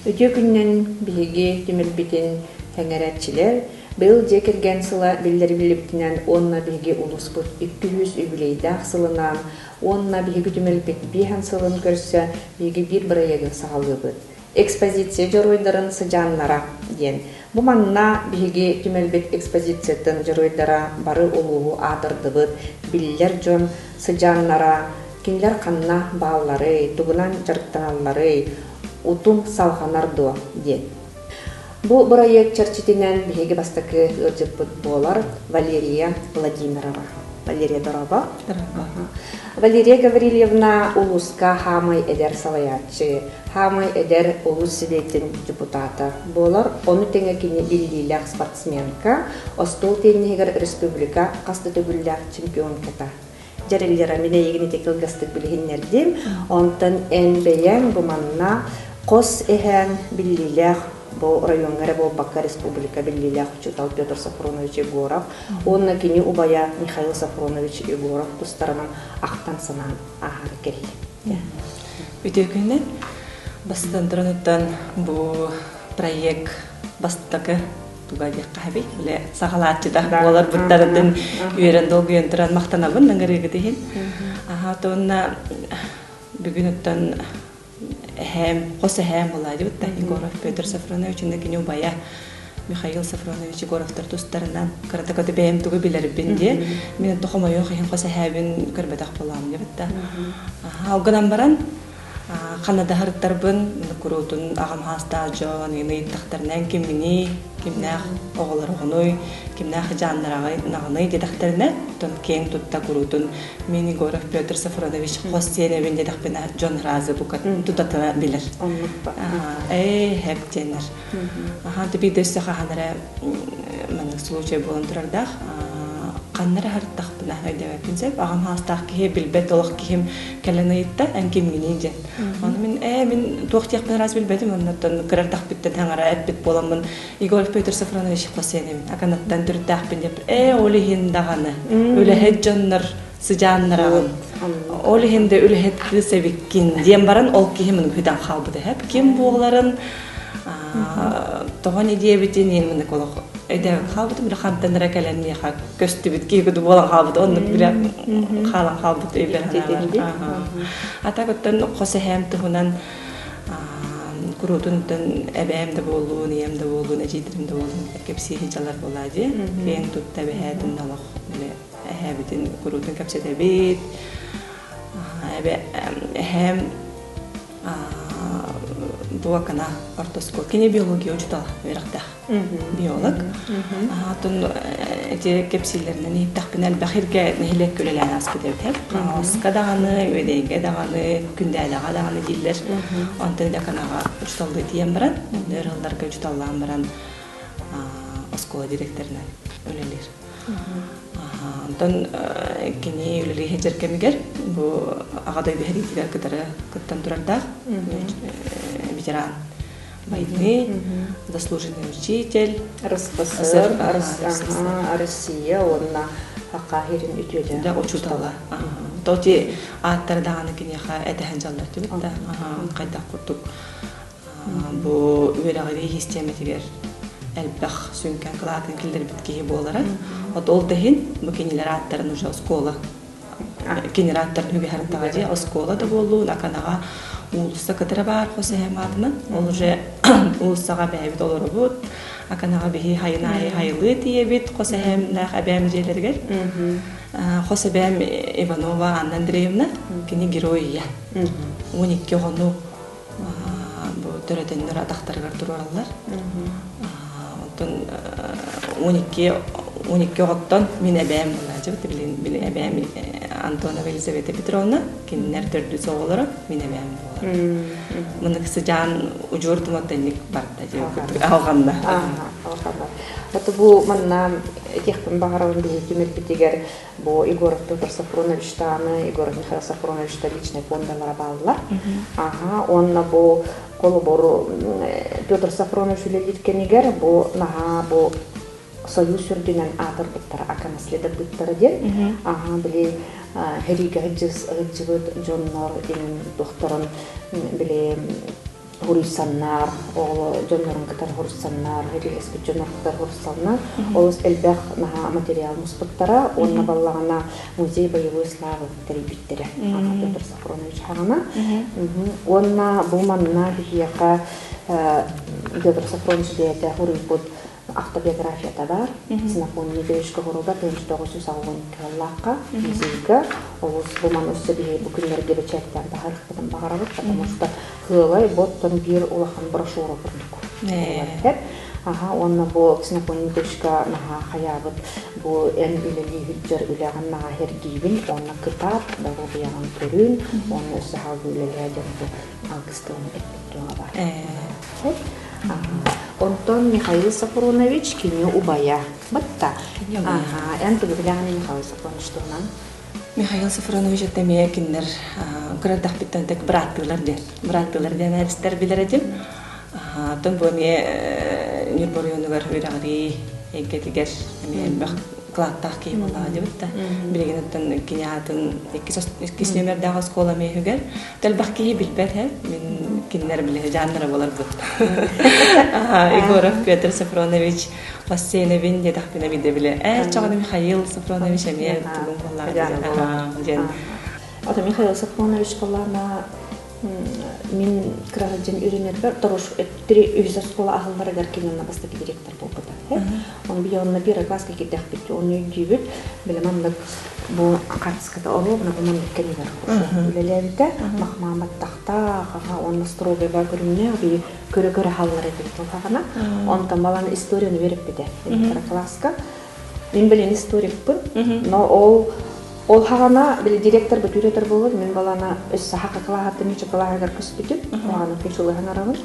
Өтө күннен биһиги түмэлбитин хәңәрәтчилер был жекерген сыла биллер билиптинен онна биһиги улуспут 200 юбилейдах сылынан онна биһиги түмэлбит биһан сылын көрсө биһиги бир бырайыгы сагалыбыт. Экспозиция жоройдарын сыжаннара диен. Бу манна биһиги түмэлбит экспозициятын жоройдара бары улуу атырдыбыт биллер жон сыжаннара кинлер канна бааллары, тугунан жарыктаналлары утум салханардо диен. Бу проект чарчитинен биһиги бастакы ыржыппыт болар Валерия Владимирова. Валерия Дорова. Валерия Гаврилевна улуска хамай эдер салаячы, хамай эдер улус силетин депутата болар. Оны теңе кини биллилях спортсменка, остол теннигер республика касты төгүллях чемпионката. Жареллера мене егини текилгастык билихиннердим, онтан энбейен буманна кос эхен биллилях бо районгара бо Бакка республика биллилях Чутал Петр Сафронович Егоров, онна кини убая Михаил Сафронович Егоров тустарынан ақтан санан ахар кери. Үтекүнен бастандырыныттан бу проект бастакы тугадек каби ле сагалатчыда болар буттарыдын үйрен долгуен туран мактанабын наңарыгы дейин. Аха тонна бүгүнүттан Хосе хэм болады вот Егоров Петр Сафронович инде убая Михаил Сафронович Егоровтар тустарынан каратакаты бэм тугу билер бинде мен тохомойо хин хосе хэбин көрбөтак болам деп та. Алганан баран Канада харыттарбын курутун агам хаста жон эми тахтарнан кимини кимнах оголор гоной кимнах жандарагы нагыны дедахтерне тон кең тутта курутун мен Егоров Петр Сафронович хостене бен дедахпен жон разы букат тутата билер. Хептенер. Теби десе ханара мен случай болон турардах каннара хартах бина хайдава пинсеп агам хастах ки билбет олох ким келенейтта анким гининже аны мен тохтяк бен раз билбетим оннан кырардах биттен хаңара эппит боламын Егоров Петр Сафронович хосенем аканаттан түрдах бен деп олихин даганы өлехет жоннор сыжаннарагын олихинде өлехет кысебиккин дем баран ол кимин хүдан халбыды хеп ким бугларын тогон идеябитин мен колох эде халбыты бир хантанра каленне ха көстүбүт кийгүдү болан халбыты онну бир халан халбыты эбер атакыттан хосе хэм тугунан курутунтан эбэмде болуу ниемде болуу нежидиримде болуу кепси хижалар болади кең тутта бэхэтин налах эбитин курутун кепсете бит эбе хэм буакана ортоскоп кини биология учтал верахта биолог тун эти кепсилерне не тахпинал бахирге нехлек көлелен аспидеп скадаганы ведеге даганы күндәләгә даганы диллер антын да канага учталды дием баран нералдарга учталлан баран оскола директорына өлелер антын кини өлели хеҗеркемигер бу агадай бехритигә кытары кыттан турарда ветеран войны, заслуженный учитель, РСФСР, Россия, он на Хакахирин ütüyle. Да, учутала. Тоти аттардаганы кинеха этехенжаллар түбүт да. Кайда курдук. Бу верагы систематигер элбах сүнкән кылатын килдер биткеге болара. Ол дехин бу кинелер аттарын уже школа. Генератор нүге характагы школа да болду, наканага улуса кытыра бар хосе хематына. Ол уже улусага бәйбит олорбут. Аканага бихи хайнай хайлы тиебит хосе хем нах абәм жерлергер. Хосе бәм Иванова Анна Андреевна кини героия. 12 гону бу төрөтөннөр атактарга туралар. Онтон 12 готтон мен абәм булажы билен абәм Антонова Елизавета Петровна киннер төрдү соолора мен абәм булар. Муну кысыжан ужуртуматтанник барда же алганда. Это бу манна техпен багарабын бихимер битигер бу Егоров Петр Сафронович таны, Егоров Михаил Сафронович личный фондалар баллар. Онна бу колобору Петр Сафронович үлелиткенигер бу наха бу союз сүрдүнөн атыр буттар ака наследок буттар ден. Били Херига Жыбыт Жоннор ин докторун били Хурисаннар, ол жоннорун кытар хурисаннар, херигеспит жоннор кытар хурисаннар, ол элбэх наха материал муспыттара, онна баллагана музей боевой славы терибиттере. Петр Сафронович хагана. Онна буманна бихияка Петр Сафронович дейте хурипут автобиографията бар. Синапонни дэшка хоруга 1912 музейга. Ол буман өссөбие бүкүнлерге бечектен тарихтан багарабыт, потому что хылай боттон бир улахан брошюра көрдүк. Онна бу Синапонни дэшка наха хаябыт бу эн билели хүчер үлеган наха хергибин, онна кытап дагы буяган көрүн, онна өссө халгы үлелерден бу алгыстын эппеттуга бар. Онтон Михаил Сафронович кине убая. Батта. Энту билгәне Михаил Сафронович турнан. Михаил Сафронович этеме киндер градах биттәндек браттылар дер. Браттылар дигән әристәр билер идем. Тон бу ме Нюрборионугар үрәгәри әйкәтигәр ме клаттах ки була дибетта. Билгәнәтен кинятын 2 номердагы школа мехүгәр. Тел бакки билбәт һәм мин киндер биле жанры булар бу. Егоров Петр Сафронович Васеневин де тахпина биде биле. Чагы Михаил Сафронович әме тугын булар. Ата Михаил Сафронович балана мин кражен үренер торош 3 школа ахыллары гәркеннән бастык директор булды. Он бияны бир класска китәх бит, он юбит, белемәм бу катската оровна бу мен кенер. Билеләрдә Махмамат тахта, он строго бар күренә, би көрә халлары дип тохагана. Он там баланы историяны берип биде. Класска. Мин белән историк бу, но ол хагана бил директор бит үрәтер булды, мин баланы өс хакы кылахатты ничә кылагар күспитеп, аны кешеле ханарагын.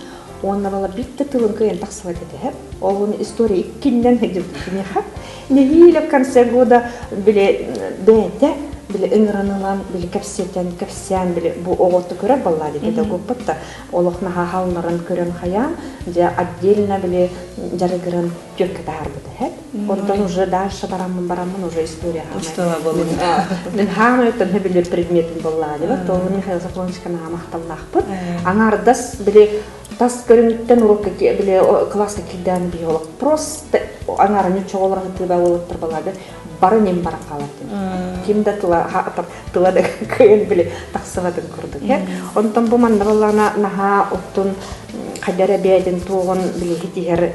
Онна бала битте тылын кыйын таксылат эте. Ол история иккинден хедип кинеха. Нехиле в конце года биле дете, биле ингранылан, биле капсян, биле бу оготты көрө баллады педагогпатта. Олохна халнарын көрөн хаян, же отдельно биле жарыгырын тёкка тарбыды. Ондан уже дальше барамын уже история. Устала болду. Мен хамайтан биле предметин баллады. То Михаил Сафронович кана макталлахпыт. Аңардас биле тас көрүнүттен урокка биле класска килден биолог. Просто аңара нече олорга тыба болуптур балады. Бары нем бара калат. Кимде тылада кыйын биле таксыбатын көрдүк. Онтон бу манда балана наха оттун кадара бейдин тугун биле хитигер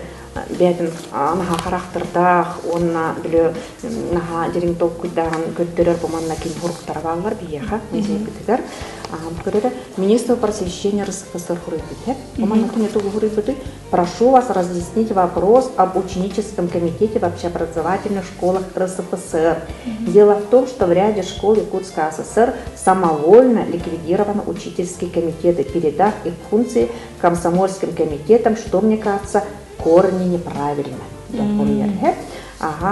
бәдин наха характердах, онна биле наха дирин толкуйдаган көттөрөр буманна кин хуруктар баллар бияха, мезей битигер. Когда министр просвещения РСФСР Хурыбите, прошу вас разъяснить вопрос об ученическом комитете в общеобразовательных школах РСФСР. Дело в том, что в ряде школ Якутской ССР самовольно ликвидированы учительские комитеты, передав их функции комсомольским комитетам, что, мне кажется, корни неправильно.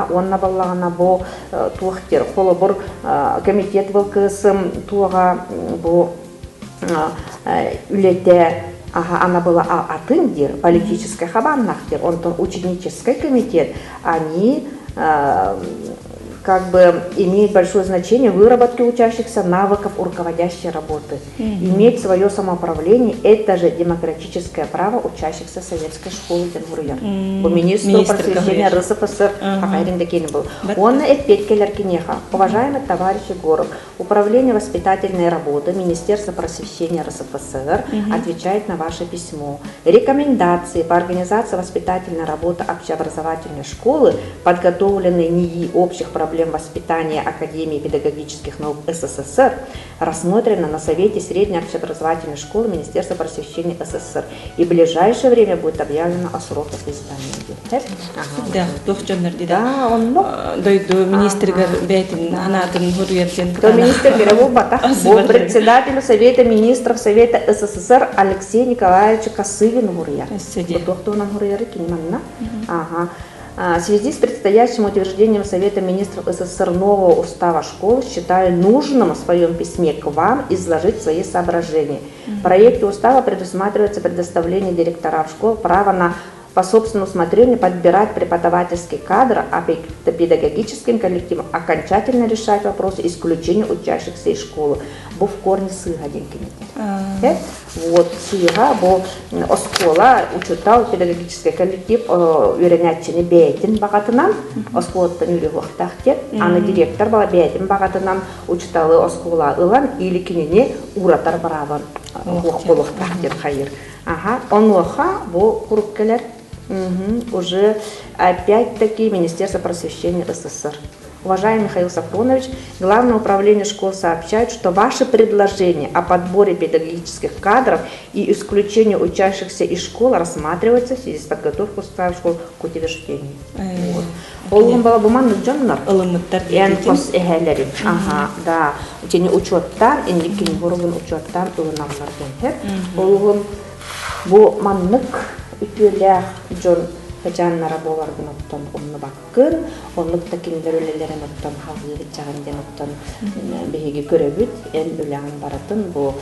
Он набаллагана бу туахтер холобор комитет вылкысым туага бу үлете она была атындир политическая хабаннахтер, он ученический комитет, они как бы имеет большое значение выработки учащихся навыков руководящей работы. Иметь свое самоуправление – это же демократическое право учащихся советской школы Денгурьяр. По министру просвещения РСФСР Хакайрин Декин был. Он Петкелер Кинеха. Уважаемый товарищ Егоров, Управление воспитательной работы Министерства просвещения РСФСР отвечает на ваше письмо. Рекомендации по организации воспитательной работы общеобразовательной школы, подготовленные НИИ общих проблем воспитания Академии педагогических наук СССР, рассмотрено на Совете средней общеобразовательной школы Министерства просвещения СССР. И в ближайшее время будет объявлено о сроках издания. Да, да, он дойду министр Бетин, анатын хурьертен. То министр Мирового Бата, председателю Совета министров Совета СССР Алексея Николаевича Косыгина Гурьер. В связи с предстоящим утверждением Совета министров СССР нового устава школы считаю нужным в своем письме к вам изложить свои соображения. В проекте устава предусматривается предоставление директорам школ права на по собственному усмотрению подбирать преподавательский кадр, а педагогическим коллективом окончательно решать вопросы исключения учащихся из школы. Бо в корне сыгодинки. Вот сыга, бо оскола учутал педагогический коллектив үйренятчини бейтин багатынан, осколаттан үйрі уақтақтет, аны директор бала бейтин багатынан учуталы оскола ылан или кинене уратар барабан уақтақтет хайыр. Онлоха бо куруккелер уже опять-таки Министерство просвещения СССР. Уважаемый Михаил Сафронович, Главное управление школ сообщает, что ваши предложения о подборе педагогических кадров и исключении учащихся из школ рассматриваются в связи с подготовкой устава школ к утверждению. Олгон бала буман джоннар. Энкос эхелерин. Да. Тени учеттан, энникин горогон учеттан ылынамлар денхер. Олгон бу маннык үтүлях джон Жаннара болардын оттон онну баккын, оннук та кинилер өлелерин оттон халгы чагынден оттон беги көрөбүт, эн үлән баратын бу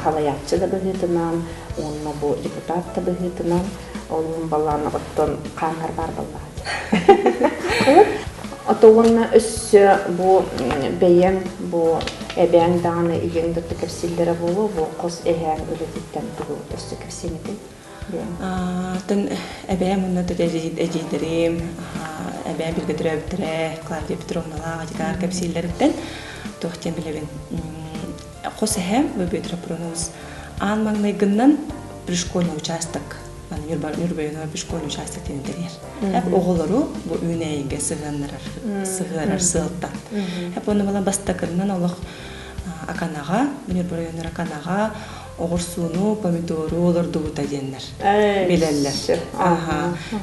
халаятчы да быгытынан, онну бу депутат да быгытынан, олун баланы оттон каңар бар баллар. Отогунна өссө бу бейен бу эбең даны ийеңдер кепсиллери болу, бу кос эһәң өлөтүттен тугу өссө кепсемити. Тон әбәм уны әҗидерим, әбәм биргәдерәбтерә, Клавдия Петровналар җигәр капсилләрдән тохтен беләбен. Хосәһәм бу бетра пронос ан магнайгыннан пришкольный участок, аны Нюрбайна пришкольный участок дигәннәр. Һәм оғылары бу үнәйгә сыгырар сылтан. Һәм аны бала бастакырнан Аллах аканага, Нюрбайна аканага оғырсуну, помидору, оларды бұта денлер. Белеллер.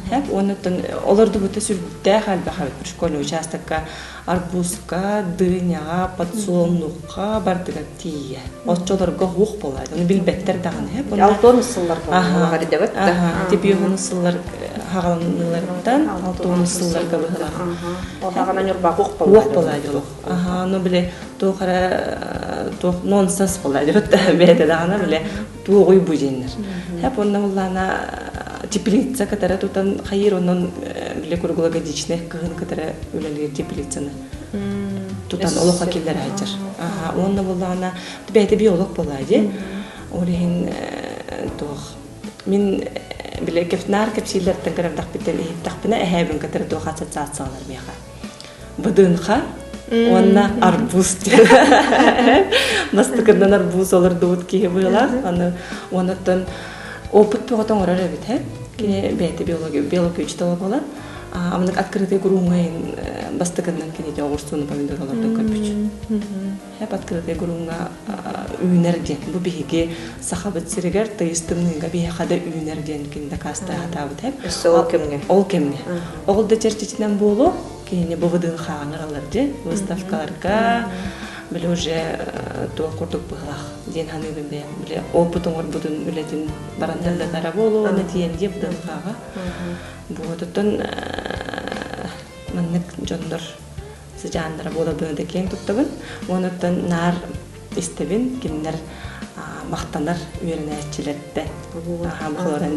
Хәп, оларды бұта сүрдә қалбаға бір школьный участокка арбузка, дыняға, подсолнуққа бардыға тие. Отчоларға оқ болады. Оны білбеттер дағын. Алтон сыллар болағар едебет. Тепиоғын сыллар хағаланылардан алтон сылларға бұғыла. Оғағынан үрбақ оқ болады. Оқ болады. Оны біле тоқара нонсенс болады. Бәді дағына біле туғой бұженлер. Хәп онна ұллана теплица, которая тут хайыр, он для круглогодичных кыгын, которая үлелер теплицаны. Тут он олоха келдер айтыр. Он была она, бәйті биолог болады. Ореген тоқ. Мен біле кефтнар кепсилерден кірардақ біттен ехіптақпына әхәбін, который тоқ ассоциациялар беға. Бұдынға, онна арбуз деді. Настықырдан арбуз олар дуыт кейі бұйла. Онаттан опыт пеғатан орар әбіт, бәйті биология учталы болар. Амынық открытый груңайын бастығынан кенеде оғырсуыны помидоралардың көпіч. Әп открытый груңа үйінерден. Бұл бейге сақа бітсірігер тайыстымныңға бейе қада үйінерден кенде каста атабыт. Ол кемге? Ол кемге. Оғылды чертечінен болу, кенеде бұғыдың қағаныр аларды. Выставкаларға біле уже туа құрдық бұғылақ. Ден ханығын бәйім. Біле опытың ор бұдың үлетін барандарды қара болу, оны тиенде бұдың қаға. Бұғыдықтың маннык жондар сыжандыра болабыны да кең тұттығын. Оныттың нар істебін кемнер мақтанар үйеріне әтчілерді. Бұғыларын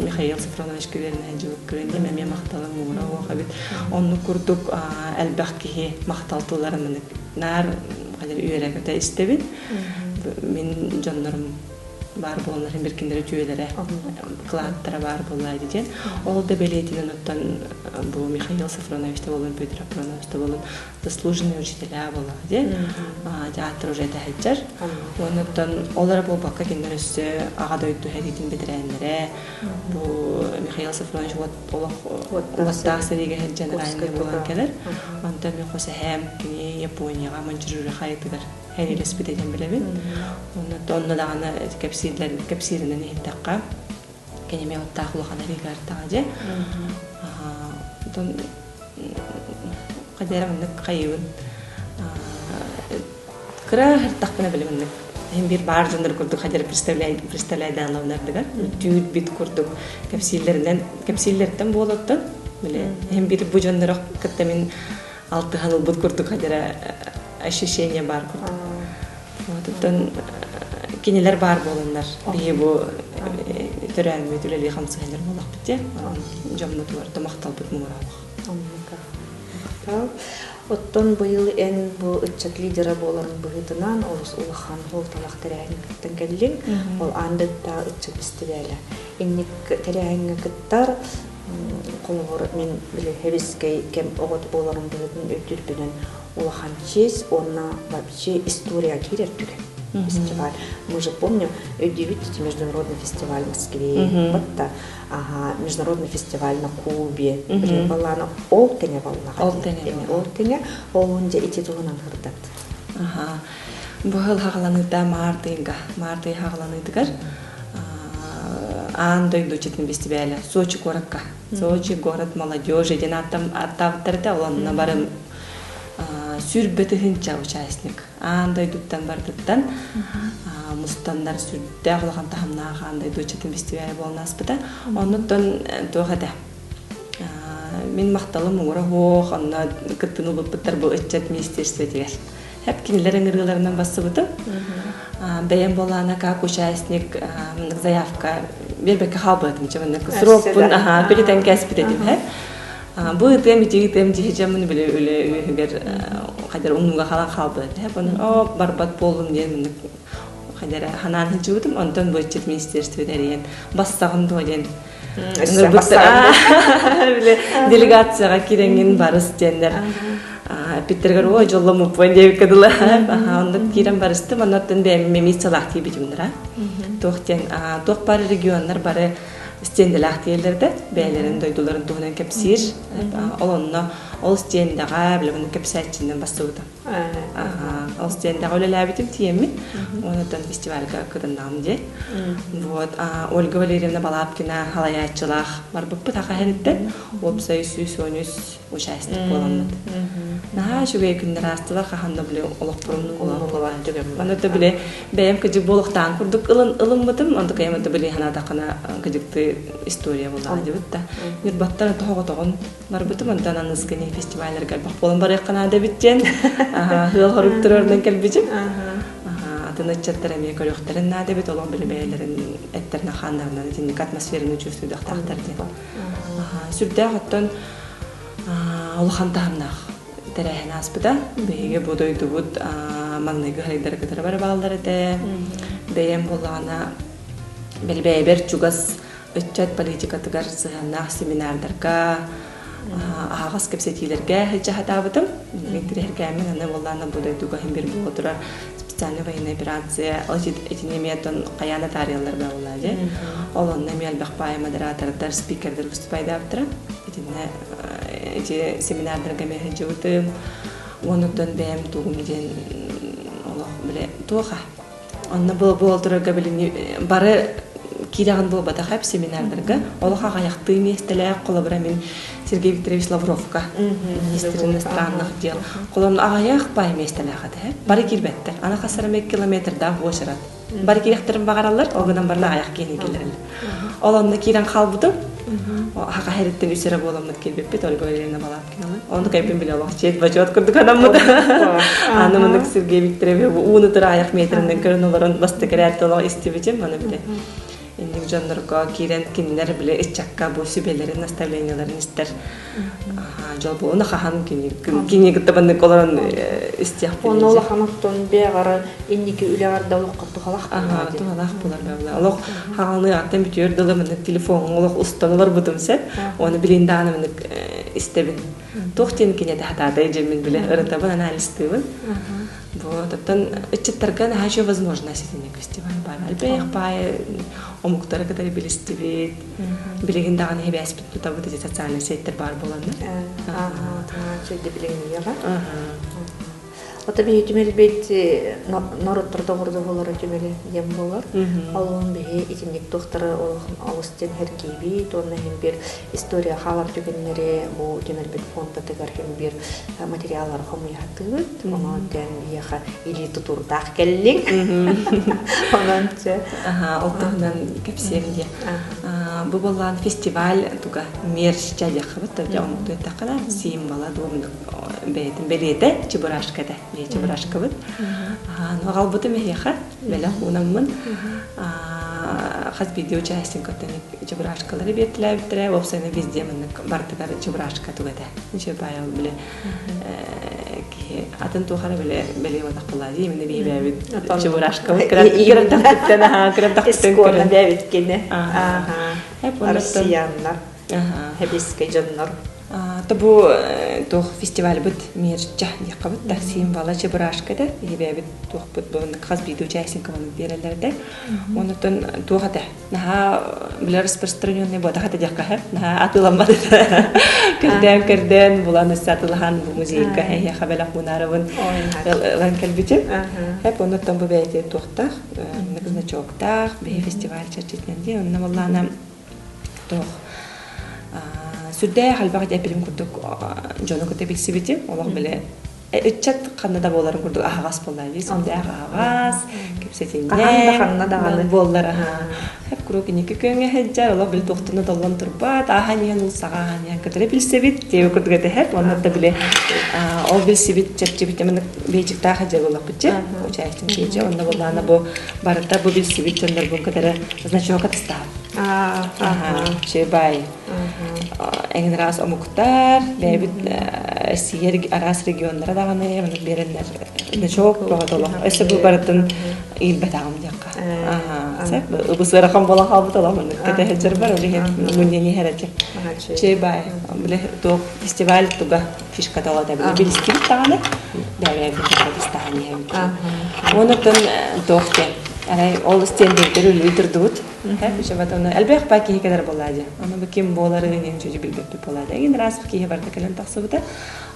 Михаил Сафронович көверіне әжуік көрінде мәме мақталың ұғыра оға бет. Оны күрдік әлбәқ кейі мақталтыларын нар үйеріне істебін. Мен жондарым бар болынların bir kindere tüyelere kılattara var bolaydı diyen. Ол да белетинен оттан bu Михаил Сафроновичте болын, Петр Апроновичте болын заслуженный учителя болады. Театр уже тәһәҗәр. Оныттан олар бу бакка киндер үссе агада өттү хәдитин бетерәннәре. Бу Михаил Сафронович ватта сәриге хәҗән районында булган келер. Анда мен хосәһәм кини Японияга манчжурия хайтыгар. Хәри респедиятен беләбез. Онда дагына кепсилеринен иттәккә. Кенеме оттахлыгына ригар таҗа. Тон кадәрәмне кайын. Кра тахпына белемне. Hem bir barjandır kurduk, hacer представляйды анлаулардыгар. Түйүт бит курдук. Кепсилlerden болоттан. Биле, hem bir bu жандар кытта мен 6 ханыл бут курдук, хадера ощущение бар курдук. Вот оттан кинелер бар болондар. Бие бу төрәнме түлели хамсыгындар болак бите. Жамны туарда макталбыт муңаралык. Оттон быйыл эн бу ытчат лидера боларын быгытынан олус улахан ол талак терәһин кыттан келлин ол андытта ытчат фестиваля. Инник терәһин кыттар колгор мен биле хебискей кем огот боларын быгытын өттүрбүнөн улахан честь, онна вообще история кирер түгел. Фестиваль. Мы же помним, удивительный международный фестиваль в Москве, международный фестиваль на Кубе, Балана, Олтене, Олунде и титулынан хырдат. Бухал хагаланыда Марты хагаланыдыгар, андай дочетин фестиваля, Сочи городка, Сочи город молодежи, ден аттавтарда оланна барым сүрбетихинча участник. Андай дуттан бардыттан мустандар сүрдә кылган тахамнага андай дочетин фестиваль болнаспыта. Оннан тогада. Мен макталым ура хох, анна кыттыны булыптар бу ичет министерство дигәр. Хәп кинеләрен гырларынан басыбыты. Бәян болана как участник заявка бербек хабат, ничего срок перетен кәсбит дип. Бу тем дижемин биле үле үгер кадер унга халак халбы. Хәп аны барбат болдым дигән кадер ханан хижудым, онтон бөчет министерство дәрен бастагын тоген. Биле делегацияга киренген барыс дендер. Питтергер ой жоллому пойдеп кадыла. Онда кирен барысты, манаттан мемисалак тибидимдира. Тохтен тох бар регионнар бары стенделах диелерде, бәйләрен дойдуларын тугынан кепсир. Олонна ол стендага билген кепсәтчинен басыуды. Ол стендага үлеләбитим тиемми. Ондан фестивальга кырыннам ди. Вот, Ольга Валерьевна Балапкина халаячылах бар буппы тахаритте. Опсай сүйсөнүс участник боламыт. Наха шугай күндер астыла хаханда биле олоқпурун олан деген. Онда биле бәем кыжык болуктан курдук ылын бытым, онда каямата биле ханада кана кыжыкты история болду деп да. Бир баттар тоготогон бар бытым, онда анысгыны фестивальлерге бак болон бар якана да биттен. Хыл хоруктурордан келбижим. Атына чаттар эме көрөктөрүн нада бит олон биле бәйлерин эттерне хандарына динник атмосфераны чувствуйдак тактар деп. Сүрдө хаттан олхантамнах терәһен аспыда беге бодойду бут магнеге хайдар кытыр бар балдар эте беем болгана белбейбер чугас өтчат политика тыгар сыгыннах семинардарга агас кепсетилерге хыжахатабытым интерерге мен аны болгана бодойдуга химбер болотурар специальный военная операция этинеметон каяна тарыялар баллар олонна мелбахпай модератордар спикердер выступайдаптыр эти семинардарга мен хыжыбытым онуттан бэм тугумден Аллах биле тоха анна болтурга биле бары кираган болбата хап семинардарга Аллаха гаякты местеле колобра мен Сергей Викторович Лавровка министр иностранных дел колон агаяк пай местеле хата бары кирбеттер ана хасарам километрда бошарат бары кирехтерин багаралар огынан барла аяк кенегелер олонда кирен халбутум Хака хереттен үсере боламыт келбеппет Ольга Валерьевна Балапкина. Онда кайпен биле Аллах чет бачот курдук адаммыт. Аны мындык Сергей Викторович уны тыра аяк метринен көрүнөлөрүн бастыкырат олар истебичем аны биле. Эндик жандарга кирен кинилер биле ичакка бу сүбелерин наставленияларын истер. Жолбу уна хахан кини гыттабаны колорун истеп. Оны Аллах хаматтон бегара эндики үлегар даулук каттыгалак. Тугалак булар бабла. Аллах хаганы аттан бүтөр дылымын телефон Аллах устаналар бутумсет. Оны билинде аны истебин. Тохтен кине хатада эжемин биле ырытабын анализтыбын. Вот, оттан ичтарган хажо возможность этих фестиваль бар. Албех пай омуктары кадары билистибит. Билегиндаган хебеспит тутабыт эти социальный сеттер бар боланы. Чөйдө билегиндага. Ата би үтүмелбет нороттарда гордо болор үтүмели ем болор. Алын би итимдик доктора Алыстен Херкеби, тонна бир история халар түгеннери бу үтүмелбет фондда тегар бир материаллар хамыятыбыт. Ондан яха или тутурдак келлик. Онанча олтондан кепсемде. Бу болгон фестиваль туга мерч жадахыбыт да омту такана символа дом бетин белете чебурашкада. Чебурашкабыт. Но галбыты мехеха беле хунаммын. хас видео частин коттеник чебурашкалары бертиләбиттере, опсаны везде мыннык бартыгар чебурашка тугата. Ниче баял биле ки атын тухара биле ватак булади, менде бибәбит чебурашка кырат тактана, кырат тактын Эскорна бәбит кене. Хеп Россияннар. Хебиске жаннар. Табу тох фестиваль бит мирча якабыт да символа чебурашкада бибәбит тох бит бу хас видео частин команд береләрдә. Онутон тухата. Наха биле распространенный бода хата якка хеп. Наха атыламады. Кердән буланы сатылган бу музейка я хабала хунарыбын. Ган калбите. Хеп онутон бу бәйте тухта. Значоктах бе фестиваль чачитнәнде. Онна валлана тох Сүрдә халбагы әпилим күрдүк жоны көтө бексибити, олар беле Эчет Канада боларын күрдүк агас болдайбыз. Сонда агас, кепсетинде. Канада болдары. Хеп күрүк нике көңгө хеджар, олар бил токтуну доллон турбат, аханиян усагания кетре билсебит, деп күрдүк эте хеп, онда биле ол билсебит чепчебит мен бейжик та хаджар болуп битче. Участин бейже, онда болдана бу барыта бу билсебит жөндөр бу кедере значок атстап. Чебай. Эген раз омуктар, бебит сиер арас региондара даганы, мен беренлер. Значок багатоло. Эсе бу барытын илбетагым жакка. Сеп, бу сыракам бола хабытала мен. Кете хеджер бар, оле мундени херече. Чебай. Биле то фестиваль туга фишка дала да билистик таганы. Бебе билистани. Онотон тохте. Арай ол стендердер үлүдүрдүт. Хеп жабатаны албек баки кедер болады. Аны беким болары нен жөжү билбеп болады. Эген раз бики барда келен таксыбыта.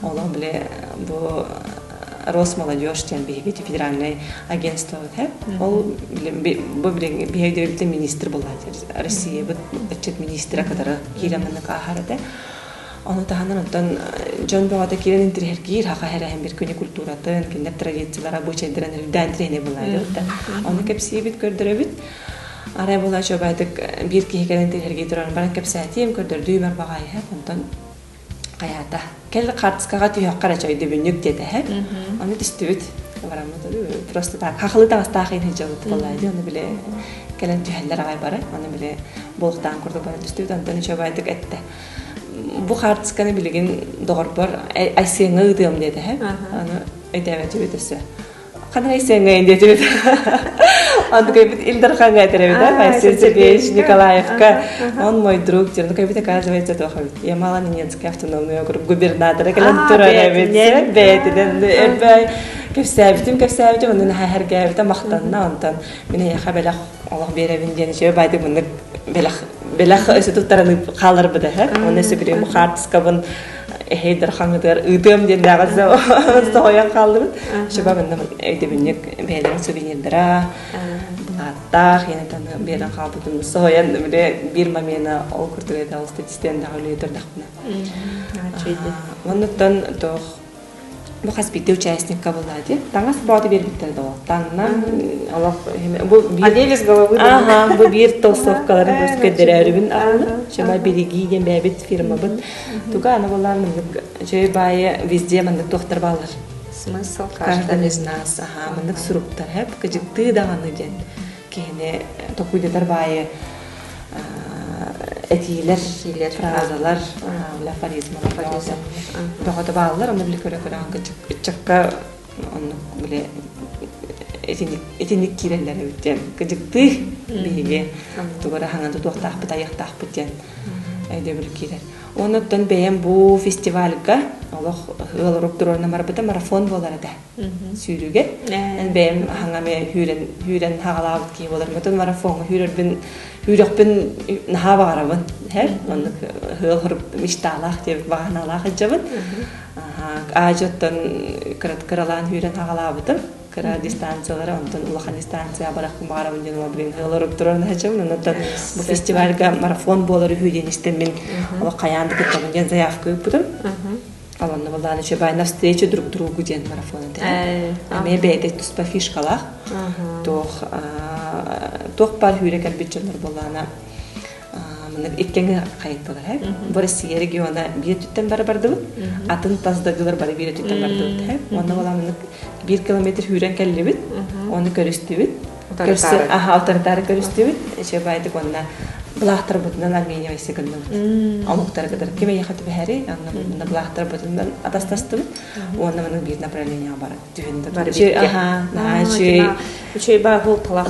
Олар биле бу Росмолодежь тен биги федеральный агентство хеп. Ол бу биле биги министр болады. Россия бу отчет министра кадары киремнен кахарда. Оны таһаннан жон богата кирен интерхергир хака херем бир көне культуратын, кине традициялара бочайдыран дәнтрене булады. Оны кепсибит көрдөрөбүт. Арай була жобадык бир кихеген интерхергир туран баран кепсәтим көрдөрдү мар багай хеп. Онтон каята. Кел картскага түйөк карачай дебүнүк деди хеп. Аны тистүбүт. Барамды просто так хахлы тагыстагы хижабыт булайды. Аны биле келен түйәлләр агай бары. Аны биле болуктан курду бары тистүбүт. Антон жобадык этте. Bu hartskаны билеген догорбор айсеңы дем деди хэ. Аны өйдәбәт үтесе. Кандай айсеңы деди. Аны кайбит Илдарханга айтырып да, Василий Сергеевич Николаевка. Он мой друг, он кайбит оказывается тоховит. Я Малонинецкий автономный округ губернатора Калантура бет. Кепсәбитим, аны һәргә бит мактанна онтан. Менә я хабелах Аллах беребин дигән җөй байды моны белах өсө туттараны калыр биде һә. Аны сөбирем хартскабын Хейдер хангыдыр ыдым дигән дагы соян калды. Шуба менә әйтебинек бәйләр сувенирдера. Аттах яны таны берен калбытым соян бир момена ол күртүгә алып статистен дагы өйдөрдәкне. Моннан тох bu hasbide участникка булады. Таңас барды бербиттер да. Таннан Аллах бу адевис головы. Бу бир толстовкаларын көскөдөрөрүн аны. Шома бириги ден бәбит фирма бит. Туга аны буларны жөй бае везде мындык доктор балар. Смысл каждый из нас. Мындык суруктар хеп кыжыкты даганы ден. Кене токуйдатар бае этилер, фразалар, афоризмлар. Богата балалар аны биле көрө-көрө чакка аны биле этиник кирелер өттен. Кыжыкты биге тугара ханганда токтак бутаяктак бутен. Айда бир кирер. Онуттан бәйем бу фестивальга Аллах ылырып турарына марбыта марафон болары да. Сүйрүгө. Бәйем хангаме хүрен хагалабыт ки болар. Мөтөн марафон хүрөкпүн нахабарабын. Хәр аны ылырып мишталах деп баганалах жабын. Ажоттан кыралан хүрен хагалабыт. Кыра дистанциялары, онтон улахан дистанция баракын барабын ден олабын ылырып турарына жабын. Онтон бу фестивальга марафон болары хүренистен мен Аллах каянды кеттен ден заявка өппүдүм. Аланна баланы чебай на встречу друг другу ден марафоны. Аме бейде туспа фишкалах. Тох пар хүрек албитчелер баланы. Мен иккенге кайыттылар хэ. Бу Россия региона бир түттен барды. Атын таздагылар бары бир түттен барды хэ. Онда баланы 1 километр хүрен келлебит. Оны көрүстүбүт. Авторитары. Авторитары көрүстүбүт. Эше байдык онна Блахтар бутунан Армения вайсыгынны. Алуктар кадар кеме яхаты бәһәри, анна Блахтар бутунан атастастыбыт. Онна менен бир направление бар. Түһендер. Үчей ба холталах.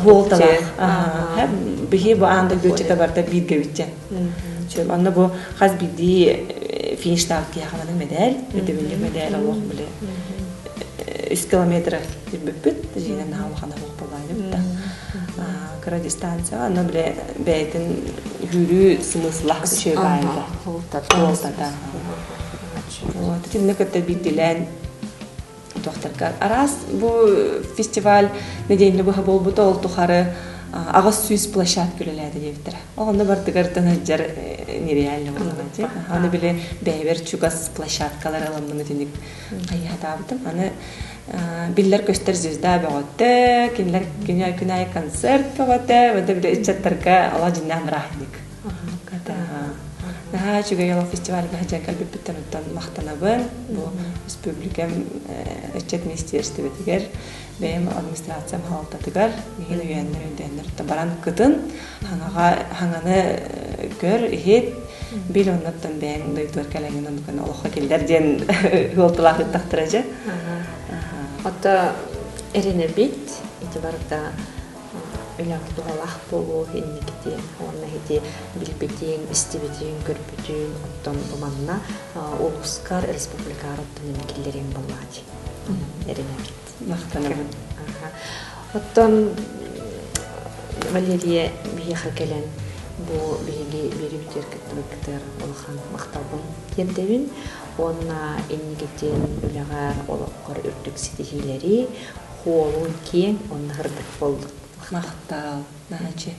Һәм бихи бу анда göçete барда бир гевитче. Чөп анна бу хаз биди фиништаг кияханың медаль, өтөбүлүк медаль алып биле. 3 километр биппит, жинен халыхана болбайды да. Кара дистанция, анна биле бәйтин жүрү смыслах чөп айда. Холтата. Вот, тинне көтө бидилен доктор Арас бу фестиваль недельный бу болбут ол тухары агас сүз площадкаларды диптер. Онда бардыгар танажар нереально болмады. Аны биле бәйбер чугас площадкалар аламны тиник кайхатабытым. Аны биллер көстер звезда бөгөттө, кинлер күнай концерт бөгөттө, вот биле ичаттарга ала жиннан рахник. Чуга яла фестиваль бәҗәкәл биттен мактанабын. Бу республикам эчет министерство бетигер, бем администрация халтатыгар, мин уяннар табаран кытын, хаңаны көр хет билоннаттан бәң дойтор калаңын онкан Аллаһка келдерден голтылак тактыража. Ата эрене бит, итибарда Үләк туғалақ болу, еннекте, оны хеде білбетен, істебетен, көрбетен, оттан ұманна Олғысқар республикар оттан емекелерен болады. Әріне бет. Мақтанамын. Оттан Валерия бейіқі кәлін бұл бейге бері бітер кіттір олған мақталбын кердевін. Онна еннекетен үләғар олыққар үрдік сетехилері, қолын кен, онны ғырдық болдық. Мақтал, нағачы.